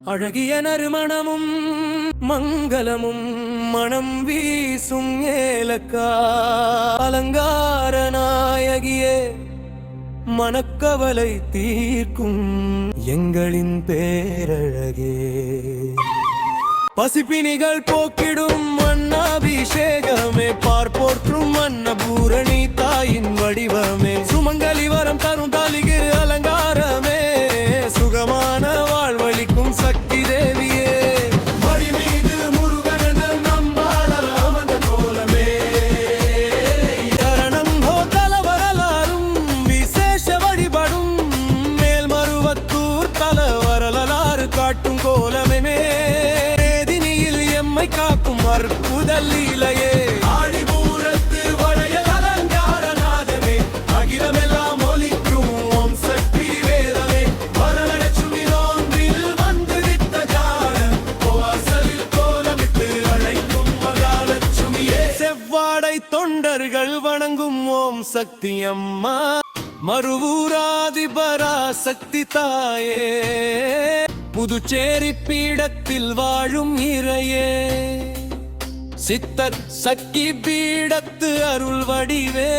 அழகிய நறுமணமும் மங்களமும் மனம் வீசும் ஏலக்கா அலங்கார நாயகியே மனக்கவலை தீர்க்கும் எங்களின் பேரழகே பசிப்பினிகள் போக்கிடும் மன்னாபிஷேகமே பார்ப்போற்றும் மன்னபூரணி தாயின் வடிவமே சுமங்கலி வரம் தரும் தாலிகு அலங்காரமே சுகமான வாழ்வழிக்கும் சக்தி தேவியே மடி மீது முருகன் நம்பாளர் அமர்ந்த கோலமே சரணம் ஹோதல வரலாறும் விசேஷ வழிபடும் மேல்மருவத்தூர் தல வரலாறு காட்டும் கோலமே மேதினியில் எம்மை காக்கும் அற்புதல் இலையே ஆடிபூரத்து வளையல் அலங்கார நாதமே அகிலமெல்லாம் ஒலிக்கும் ஓம் சக்தி வேதமே வரலட்சுமி நோன்பில் வந்து வித்த ஜாலம் வாசலில் கோலமிட்டு அழைக்கும் மகாலட்சுமியே செவ்வாடை தொண்டர்கள் வணங்கும் ஓம் சக்தி அம்மா மறுவூராதிபரா சக்தி தாயே புதுச்சேரி பீடத்தில் வாழும் இறையே சித்தர் சக்கி பீடத்து அருள் வடிவே